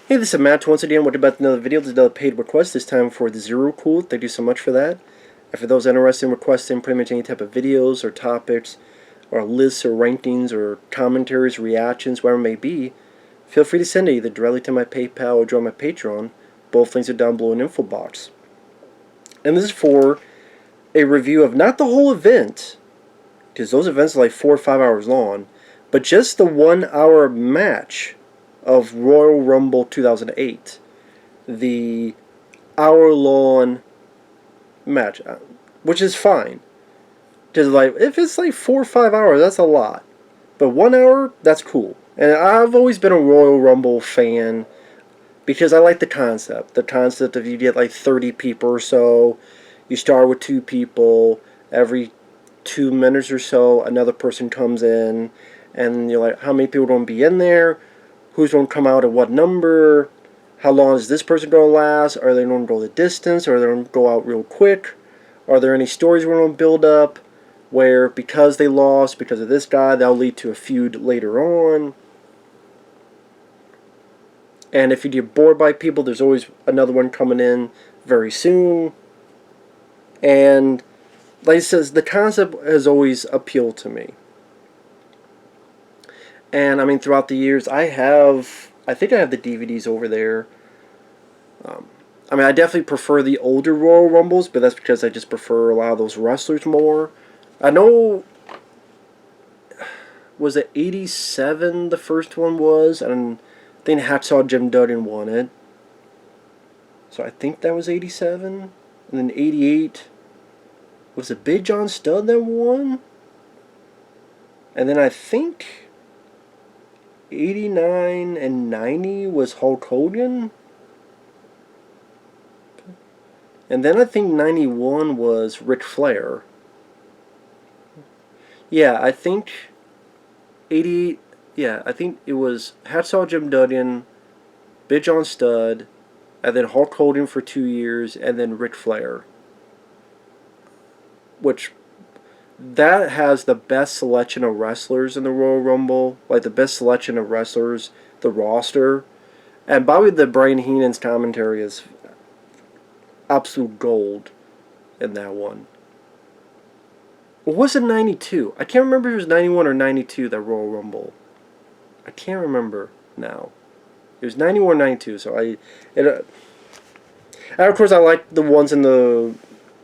Hey, this is Matt once again. What about another video? There's another paid request, this time for the Zero Cool. Thank you so much for that. And for those interested in requesting pretty much any type of videos or topics or lists or rankings or commentaries, reactions, whatever it may be, feel free to send it either directly to my PayPal or join my Patreon. Both links are down below in the info box. And this is for a review of not the whole event, because those events are like 4 or 5 hours long, but just the 1 hour match of Royal Rumble 2008, the hour-long match, which is fine. Because like if it's like 4 or 5 hours, that's a lot. But 1 hour, that's cool. And I've always been a Royal Rumble fan because I like the concept. The concept of you get like 30 people or so. You start with 2 people. Every 2 minutes or so, another person comes in, and you're like, how many people are going to be in there? Who's going to come out at what number? How long is this person going to last? Are they going to go the distance? Or are they going to go out real quick? Are there any stories we're going to build up where because they lost, because of this guy, that'll lead to a feud later on? And if you get bored by people, there's always another one coming in very soon. And like I said, the concept has always appealed to me. And I mean, throughout the years, I think I have the DVDs over there. I mean, I definitely prefer the older Royal Rumbles, but that's because I just prefer a lot of those wrestlers more. I know, was it 87 the first one was? And I think Hacksaw Jim Duggan won it. So I think that was 87. And then 88, was it Big John Studd that won? And then I think 89 and 90 was Hulk Hogan. And then I think 91 was Ric Flair. Yeah, I think 88, yeah, I think it was Hacksaw Jim Duggan, Big John Studd, and then Hulk Hogan for 2 years, and then Ric Flair. Which, that has the best selection of wrestlers in the Royal Rumble, like the best selection of wrestlers, the roster. And Bobby the Brain Heenan's commentary is absolute gold in that one. Or was it 92? I can't remember if it was 91 or 92, that Royal Rumble. I can't remember now. It was 91 or 92, so and of course I like the ones in the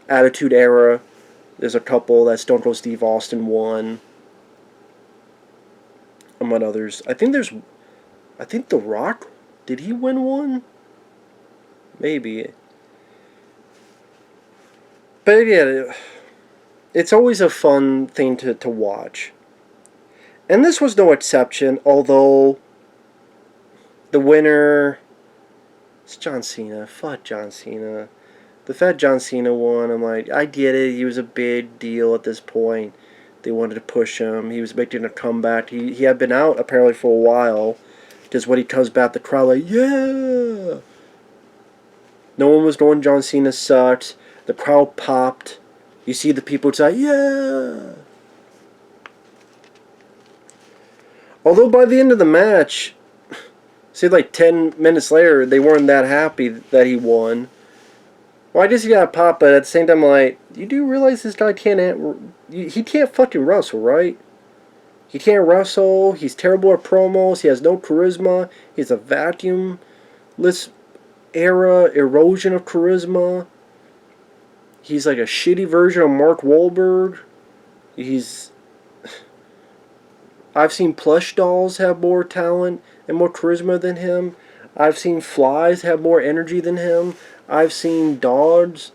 Attitude Era. There's a couple that Stone Cold Steve Austin won. Among others. I think The Rock, did he win one? Maybe. But yeah, it's always a fun thing to watch. And this was no exception, although the winner is John Cena. Fuck John Cena. The fact John Cena won, I'm like, I get it. He was a big deal at this point. They wanted to push him. He was making a comeback. He had been out apparently for a while. Just when he comes back, the crowd like, yeah. No one was going, John Cena sucks. The crowd popped. You see the people say, yeah. Although by the end of the match, say like 10 minutes later, they weren't that happy that he won. Well, I guess you gotta pop, but at the same time, like, you do realize this guy he can't fucking wrestle, right? He can't wrestle, he's terrible at promos, he has no charisma, he's a vacuumless era erosion of charisma. He's like a shitty version of Mark Wahlberg. I've seen plush dolls have more talent and more charisma than him. I've seen flies have more energy than him. I've seen dogs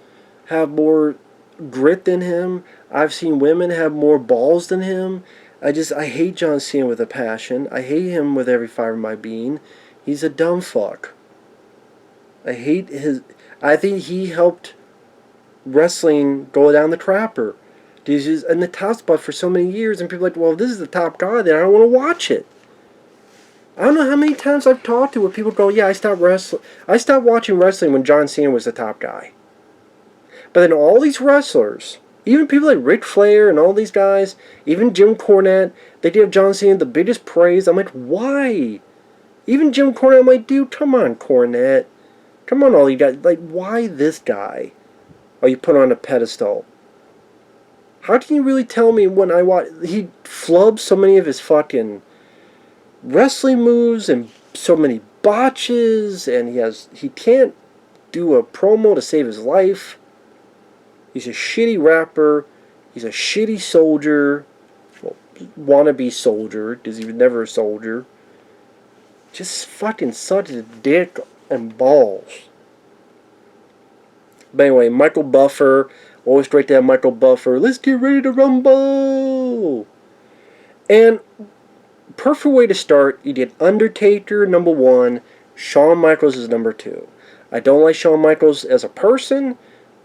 have more grit than him. I've seen women have more balls than him. I hate John Cena with a passion. I hate him with every fiber of my being. He's a dumb fuck. I think he helped wrestling go down the crapper. He's just in the top spot for so many years, and people are like, well, if this is the top guy, then I don't want to watch it. I don't know how many times I've talked to where people go, yeah, I stopped watching wrestling when John Cena was the top guy. But then all these wrestlers, even people like Ric Flair and all these guys, even Jim Cornette, they give John Cena the biggest praise. I'm like, why? Even Jim Cornette, I'm like, dude, come on, Cornette. Come on, all you guys. Like, why this guy are you put on a pedestal? How can you really tell me when I watch... He flubs so many of his fucking wrestling moves and so many botches, and he can't do a promo to save his life. He's a shitty rapper. He's a shitty soldier. Well, wannabe soldier, because he was never a soldier. Just fucking such a dick and balls. But anyway, Michael Buffer. Always great to have Michael Buffer. Let's get ready to rumble! And perfect way to start. You did Undertaker number 1. Shawn Michaels is number 2. I don't like Shawn Michaels as a person,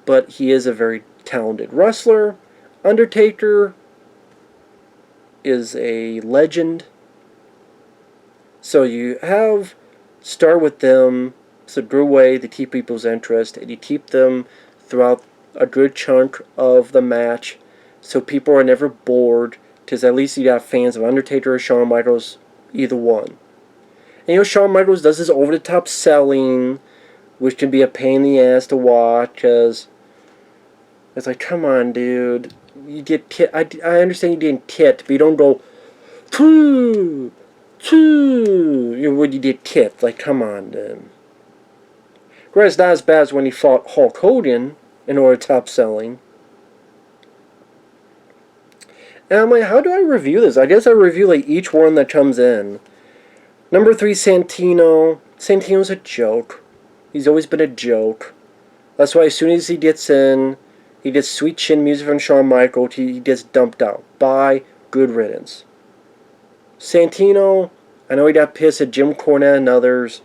but he is a very talented wrestler. Undertaker is a legend. So you start with them. It's a good way to keep people's interest, and you keep them throughout a good chunk of the match, so people are never bored, because at least you got fans of Undertaker or Shawn Michaels, either one. And Shawn Michaels does his over-the-top selling, which can be a pain in the ass to watch, because it's like, come on, dude. You get tit. I understand you didn't tit, but you don't go, two, when you did tit. Like, come on, dude. Granted, it's not as bad as when he fought Hulk Hogan in order to top selling. And I'm like, how do I review this? I guess I review like each one that comes in. Number 3, Santino. Santino's a joke. He's always been a joke. That's why as soon as he gets in, he gets sweet chin music from Shawn Michaels, he gets dumped out. Bye, good riddance. Santino, I know he got pissed at Jim Cornette and others.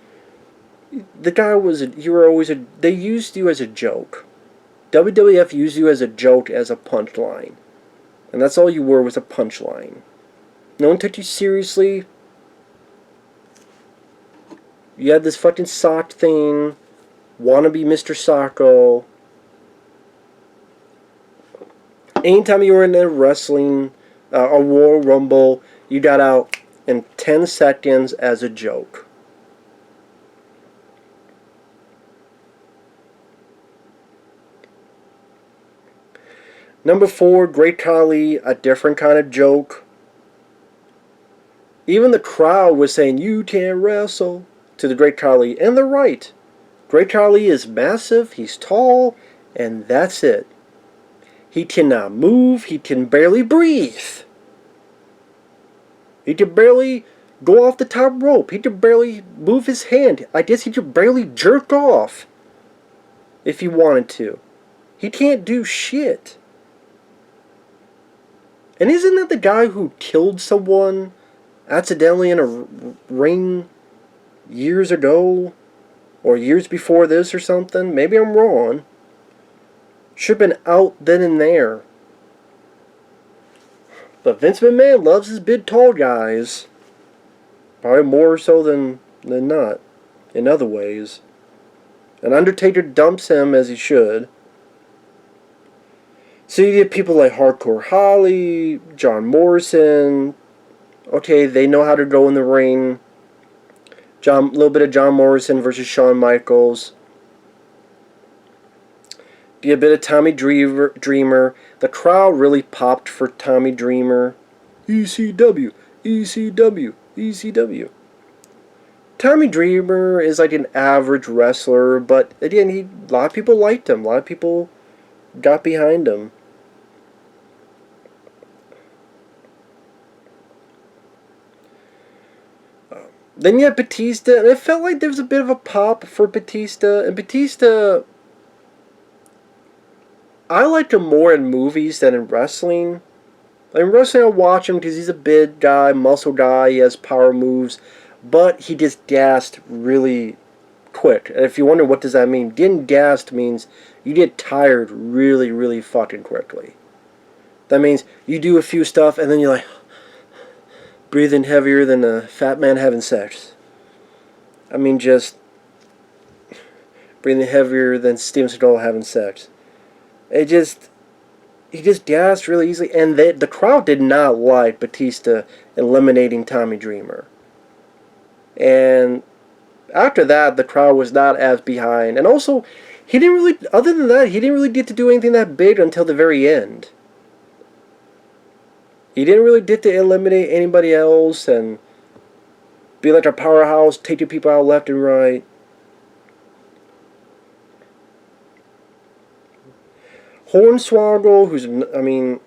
The guy they used you as a joke. WWF used you as a joke, as a punchline. And that's all you were, was a punchline. No one took you seriously. You had this fucking sock thing. Wannabe Mr. Socko. Anytime you were in a wrestling, a Royal Rumble, you got out in 10 seconds as a joke. Number 4, Great Khali, a different kind of joke. Even the crowd was saying, you can't wrestle, to the Great Khali, and they're right. Great Khali is massive, he's tall, and that's it. He cannot move, he can barely breathe. He can barely go off the top rope, he can barely move his hand. I guess he could barely jerk off if he wanted to. He can't do shit. And isn't that the guy who killed someone accidentally in a ring years ago? Or years before this or something? Maybe I'm wrong. Should have been out then and there. But Vince McMahon loves his big tall guys. Probably more so than not. In other ways. And Undertaker dumps him as he should. So you get people like Hardcore Holly, John Morrison. Okay, they know how to go in the ring. A little bit of John Morrison versus Shawn Michaels. Get a bit of Tommy Dreamer. The crowd really popped for Tommy Dreamer. ECW, ECW, ECW. Tommy Dreamer is like an average wrestler, but again, a lot of people liked him. A lot of people got behind him. Then you had Batista, and it felt like there was a bit of a pop for Batista. And Batista, I liked him more in movies than in wrestling. Like in wrestling, I watch him because he's a big guy, muscle guy, he has power moves, but he gets gassed really quick. And if you wonder what does that mean, getting gassed means you get tired really, really fucking quickly. That means you do a few stuff, and then you're like, breathing heavier than a fat man having sex. I mean, just breathing heavier than Steven Seagal having sex. He just gassed really easily, and the crowd did not like Batista eliminating Tommy Dreamer. And after that, the crowd was not as behind. And also, he didn't really, other than that, he didn't really get to do anything that big until the very end. He didn't really get to eliminate anybody else and be like a powerhouse, taking people out left and right. Hornswoggle, who's, I mean,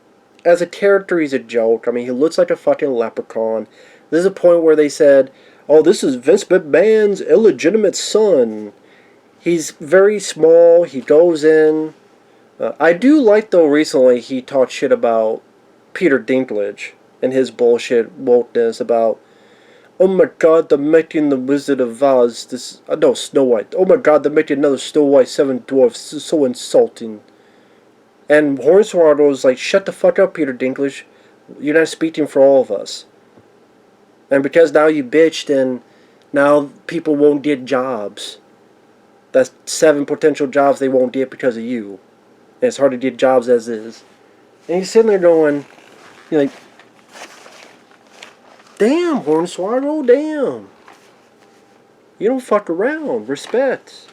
as a character, he's a joke. I mean, he looks like a fucking leprechaun. There's a point where they said, oh, this is Vince McMahon's illegitimate son. He's very small. He goes in. I do like, though, recently he talked shit about Peter Dinklage and his bullshit wokeness about, oh my god, they're making the Wizard of Oz, no, Snow White. Oh my god, they're making another Snow White, Seven Dwarfs. This is so insulting. And Hornswoggle was like, shut the fuck up, Peter Dinklage. You're not speaking for all of us. And because now you bitched and now people won't get jobs. That's 7 potential jobs they won't get because of you. And it's hard to get jobs as is. And he's sitting there going, you're like, damn, Hornswoggle, damn. You don't fuck around. Respect.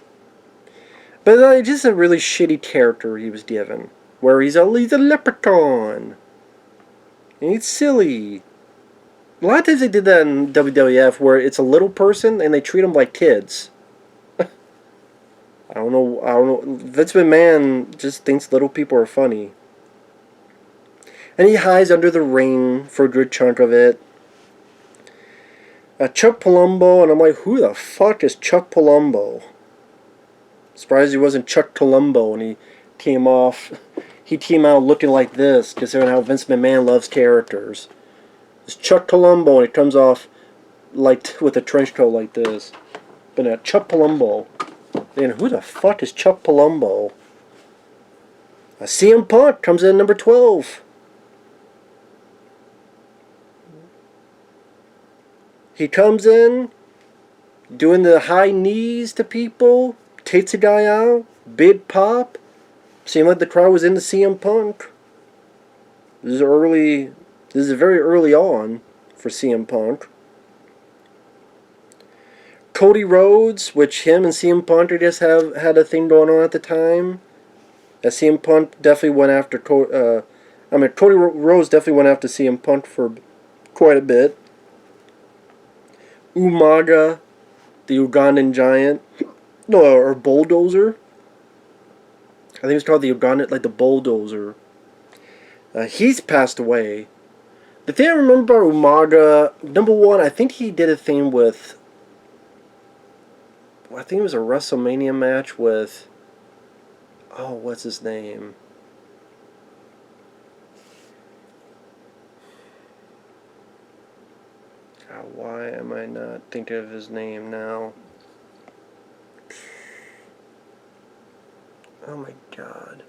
But just a really shitty character he was given. Where he's a leprechaun. And he's silly. A lot of times they did that in WWF where it's a little person and they treat them like kids. I don't know. Vince McMahon just thinks little people are funny. And he hides under the ring for a good chunk of it. Chuck Palumbo, and I'm like, who the fuck is Chuck Palumbo? Surprised he wasn't Chuck Columbo and he came out looking like this, considering how Vince McMahon loves characters. It's Chuck Columbo and he comes off like with a trench coat like this. But Chuck Palumbo. Man, who the fuck is Chuck Palumbo? CM Punk comes in number 12. He comes in doing the high knees to people, takes a guy out, big pop. Seemed like the crowd was into CM Punk. This is very early on for CM Punk. Cody Rhodes, which him and CM Punk just had a thing going on at the time. CM Punk definitely went after Cody Rhodes definitely went after CM Punk for quite a bit. Umaga, the Ugandan giant, or bulldozer. I think it's called the Ugandan, like the bulldozer. He's passed away. The thing I remember about Umaga, number one, I think he did a thing with, I think it was a WrestleMania match with, oh, what's his name? God, why am I not thinking of his name now? Oh my god.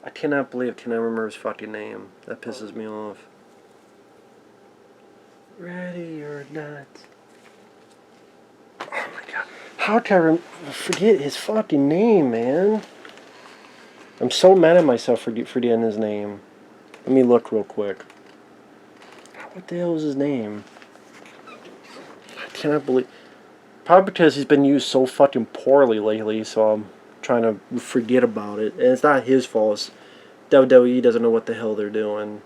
I cannot remember his fucking name. That pisses me off. Ready or not. Oh my god. How can I forget his fucking name, man? I'm so mad at myself for forgetting his name. Let me look real quick. What the hell is his name? I cannot believe... Probably because he's been used so fucking poorly lately, so I'm trying to forget about it. And it's not his fault. It's WWE doesn't know what the hell they're doing.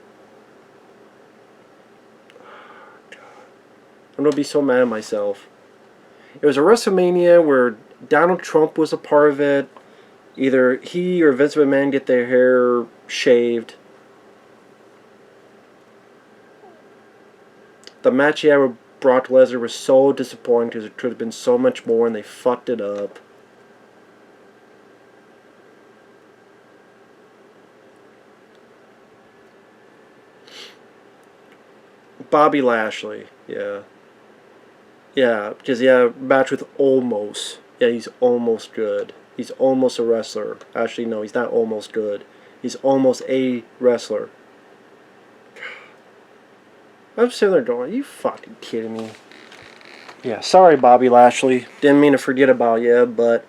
I'm going to be so mad at myself. It was a WrestleMania where Donald Trump was a part of it. Either he or Vince McMahon get their hair shaved. The match he had with Brock Lesnar was so disappointing because it could have been so much more and they fucked it up. Bobby Lashley, yeah. Yeah, because he had a match with Almost. Yeah, he's almost good. He's almost a wrestler. Actually, no, he's not almost good. He's almost a wrestler. I'm sitting there going, are you fucking kidding me? Yeah, sorry, Bobby Lashley. Didn't mean to forget about you, but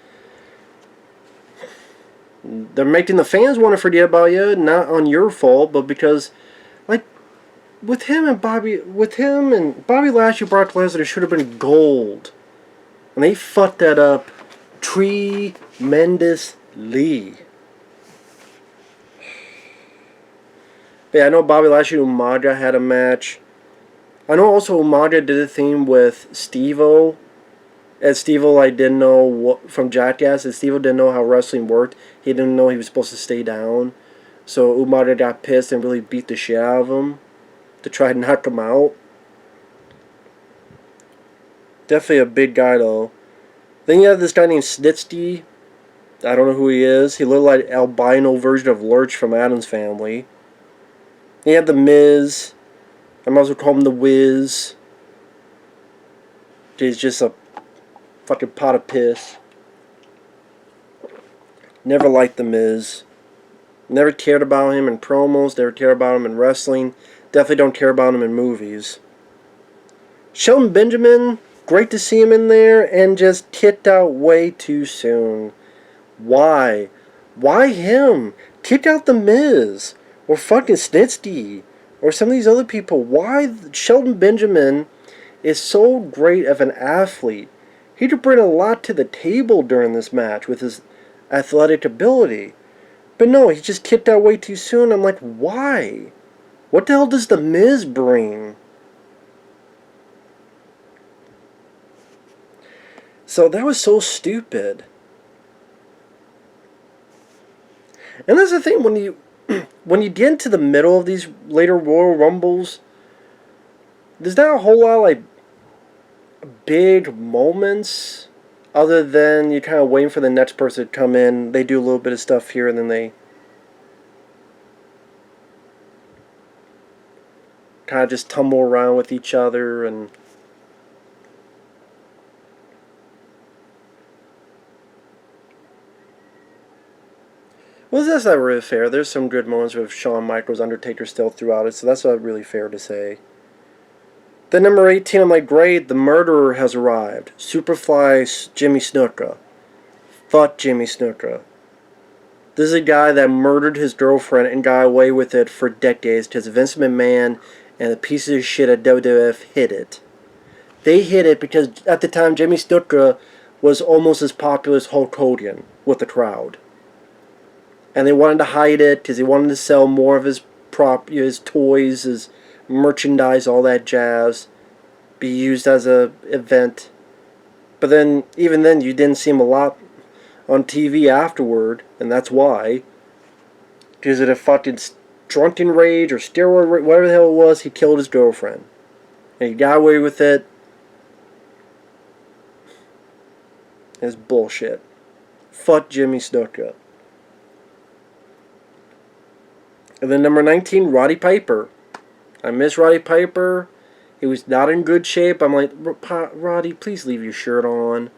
they're making the fans want to forget about you, not on your fault, but because, like, with him and Bobby Lashley, Brock Lesnar should have been gold, and they fucked that up tremendously. Yeah, I know Bobby Lashley and Umaga had a match. I know also Umaga did a thing with Steve-O. And Steve-O, I didn't know what, from Jackass, and Steve-O didn't know how wrestling worked. He didn't know he was supposed to stay down. So Umaga got pissed and really beat the shit out of him to try to knock him out. Definitely a big guy, though. Then you have this guy named Snitsky. I don't know who he is. He looked like albino version of Lurch from Addams Family. He had the Miz. I might as well call him the Wiz. He's just a fucking pot of piss. Never liked the Miz. Never cared about him in promos. Never cared about him in wrestling. Definitely don't care about him in movies. Shelton Benjamin, great to see him in there, and just kicked out way too soon. Why? Why him? Kick out the Miz. Or fucking Snitsky. Or some of these other people. Why Shelton Benjamin is so great of an athlete. He could bring a lot to the table during this match with his athletic ability. But no, he just kicked out way too soon. I'm like, why? What the hell does the Miz bring? So that was so stupid. And that's the thing, when you get into the middle of these later Royal Rumbles, there's not a whole lot of like big moments other than you kind of waiting for the next person to come in. They do a little bit of stuff here and then they kind of just tumble around with each other and well, that's not really fair. There's some good moments with Shawn Michaels, Undertaker still throughout it, so that's not really fair to say. Then number 18, I'm like, great, the murderer has arrived. Superfly Jimmy Snuka. Fuck Jimmy Snuka. This is a guy that murdered his girlfriend and got away with it for decades because Vince McMahon and the pieces of shit at WWF hid it. They hid it because at the time Jimmy Snuka was almost as popular as Hulk Hogan with the crowd. And they wanted to hide it because they wanted to sell more of his his toys, his merchandise, all that jazz, be used as a event. But then, even then, you didn't see him a lot on TV afterward, and that's why. Because of a fucking drunken rage or steroid rage, whatever the hell it was, he killed his girlfriend. And he got away with it. It's bullshit. Fuck Jimmy Snuka. And then number 19, Roddy Piper. I miss Roddy Piper. He was not in good shape. I'm like, Roddy, please leave your shirt on.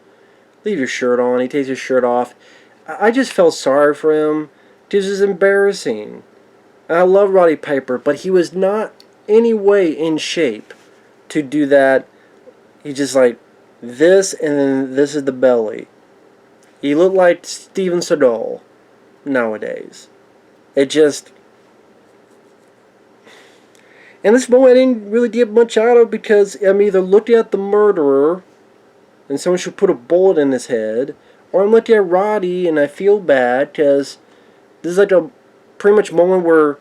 Leave your shirt on. He takes his shirt off. I just felt sorry for him. This is embarrassing. And I love Roddy Piper, but he was not any way in shape to do that. He just like this, and then this is the belly. He looked like Steven Seagal nowadays. It just... And this moment I didn't really get much out of because I'm either looking at the murderer and someone should put a bullet in his head, or I'm looking at Roddy and I feel bad because this is like a pretty much moment where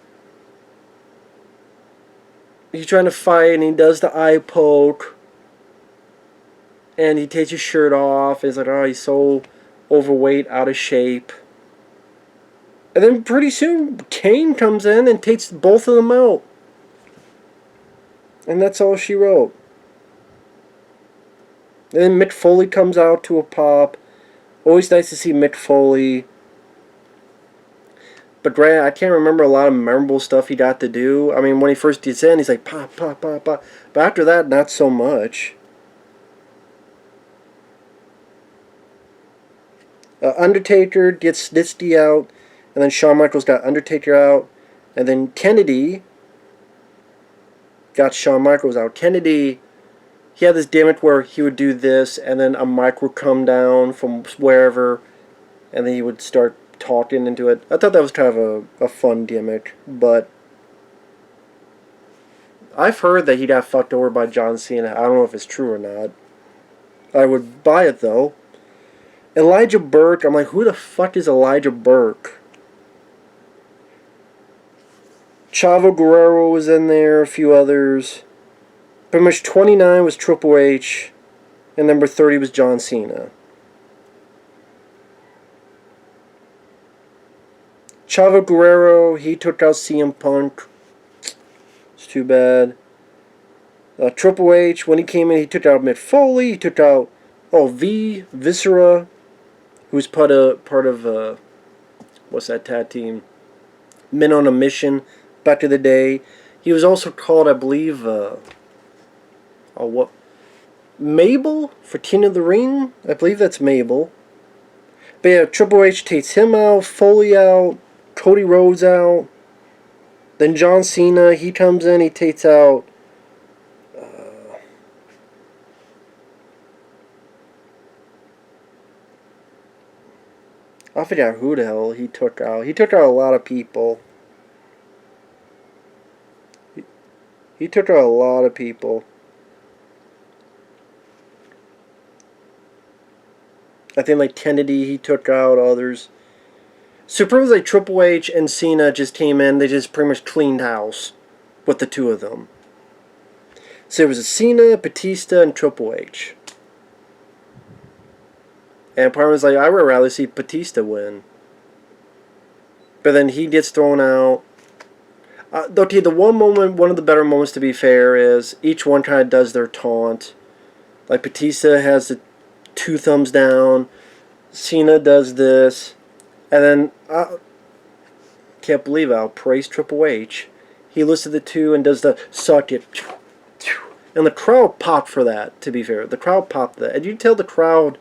he's trying to fight and he does the eye poke and he takes his shirt off and it's like, oh, he's so overweight, out of shape. And then pretty soon Kane comes in and takes both of them out. And that's all she wrote. And then Mick Foley comes out to a pop. Always nice to see Mick Foley. But granted, I can't remember a lot of memorable stuff he got to do. I mean, when he first gets in, he's like, pop, pop, pop, pop. But after that, not so much. Undertaker gets Snitsky out. And then Shawn Michaels got Undertaker out. And then Kennedy got Shawn Michaels out. Kennedy, he had this gimmick where he would do this, and then a mic would come down from wherever, and then he would start talking into it. I thought that was kind of a fun gimmick, but I've heard that he got fucked over by John Cena. I don't know if it's true or not. I would buy it though. Elijah Burke. I'm like, who the fuck is Elijah Burke? Chavo Guerrero was in there. A few others. Pretty much 29 was Triple H. And number 30 was John Cena. Chavo Guerrero, he took out CM Punk. It's too bad. Triple H, when he came in, he took out Mick Foley. He took out, Viscera, who's part of what's that tag team? Men on a Mission, back in the day. He was also called, I believe, Mabel for King of the Ring? I believe that's Mabel. But yeah, Triple H takes him out, Foley out, Cody Rhodes out. Then John Cena, he comes in, he takes out I forgot who the hell he took out. He took out a lot of people. He took out a lot of people. I think like Kennedy, he took out others. So pretty much like Triple H and Cena just came in. They just pretty much cleaned house with the two of them. So it was a Cena, Batista, and Triple H. And part of me was like, I would rather see Batista win. But then he gets thrown out. The one of the better moments, to be fair, is each one kind of does their taunt. Like Batista has the 2 thumbs down. Cena does this. And then, can't believe I'll praise Triple H. He lifts the 2 and does the suck it. And the crowd popped for that, to be fair. The crowd popped that. And you tell the crowd,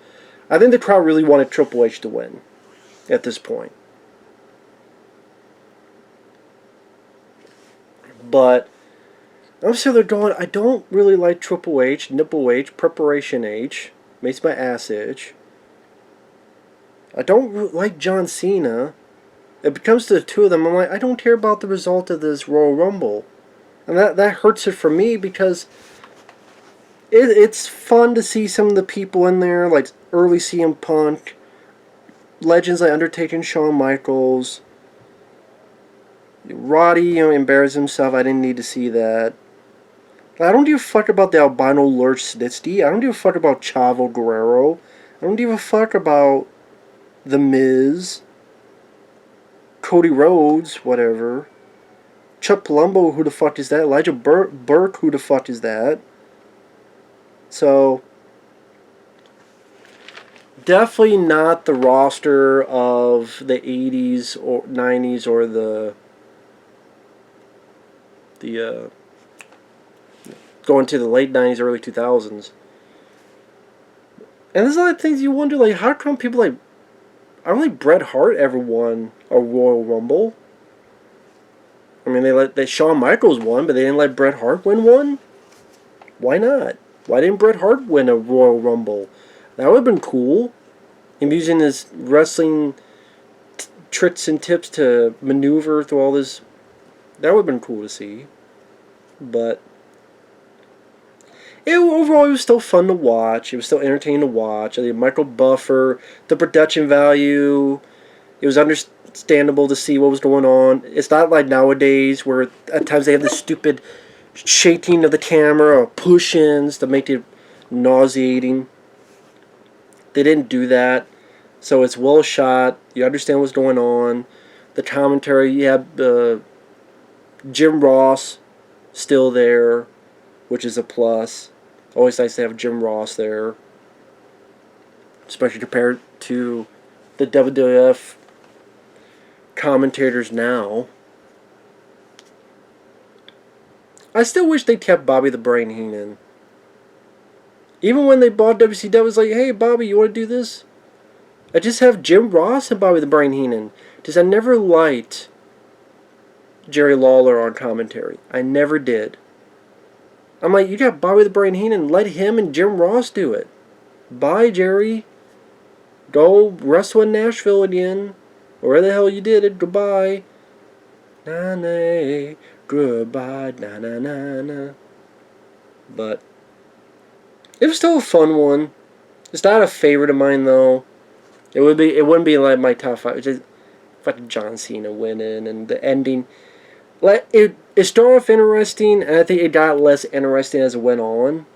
I think the crowd really wanted Triple H to win at this point. But I'm sure they're going, I don't really like Triple H, Nipple H, Preparation H. Makes my ass itch. I don't like John Cena. It becomes to the 2 of them. I'm like, I don't care about the result of this Royal Rumble. And that hurts it for me because it's fun to see some of the people in there, like early CM Punk, legends like Undertaker and Shawn Michaels. Roddy, embarrassed himself. I didn't need to see that. I don't give a fuck about the albino Lurch Snitsky. I don't give a fuck about Chavo Guerrero. I don't give a fuck about The Miz. Cody Rhodes, whatever. Chuck Palumbo, who the fuck is that? Elijah Burke, who the fuck is that? So, definitely not the roster of the 80s or 90s or the going to the late 90s, early 2000s. And there's a lot of things you wonder, like, how come people like, I don't think Bret Hart ever won a Royal Rumble. I mean, they Shawn Michaels won, but they didn't let Bret Hart win one? Why not? Why didn't Bret Hart win a Royal Rumble? That would have been cool. Him using his wrestling tricks and tips to maneuver through all this. That would have been cool to see. But overall, it was still fun to watch. It was still entertaining to watch. I think Michael Buffer, the production value, it was understandable to see what was going on. It's not like nowadays where at times they have this stupid shaking of the camera or push-ins to make it nauseating. They didn't do that. So it's well shot. You understand what's going on. The commentary, you have Jim Ross still there, which is a plus. Always nice to have Jim Ross there, especially compared to the WWF commentators now. I still wish they kept Bobby the Brain Heenan. Even when they bought WCW, it was like, hey Bobby, you want to do this? I just have Jim Ross and Bobby the Brain Heenan. Because I never liked Jerry Lawler on commentary. I never did. I'm like, you got Bobby the Brain Heenan, let him and Jim Ross do it. Bye, Jerry. Go wrestle in Nashville again. Or where the hell you did it. Goodbye. Nane. Goodbye, na na na na. But it was still a fun one. It's not a favorite of mine though. It wouldn't be like my top five. It's just fucking John Cena winning and the ending. It started off interesting, and I think it got less interesting as it went on.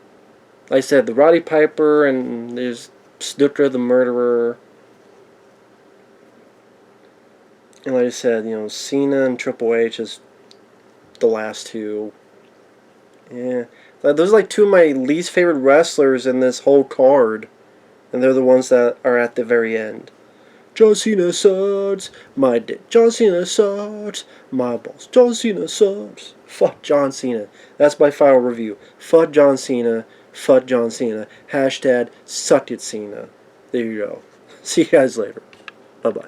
Like I said, the Roddy Piper and there's Snooker the Murderer. And like I said, Cena and Triple H is the last two. Yeah. Those are like two of my least favorite wrestlers in this whole card. And they're the ones that are at the very end. John Cena sucks. My dick. John Cena sucks. My balls. John Cena sucks. Fuck John Cena. That's my final review. Fuck John Cena. Fuck John Cena. Hashtag suck it Cena. There you go. See you guys later. Bye-bye.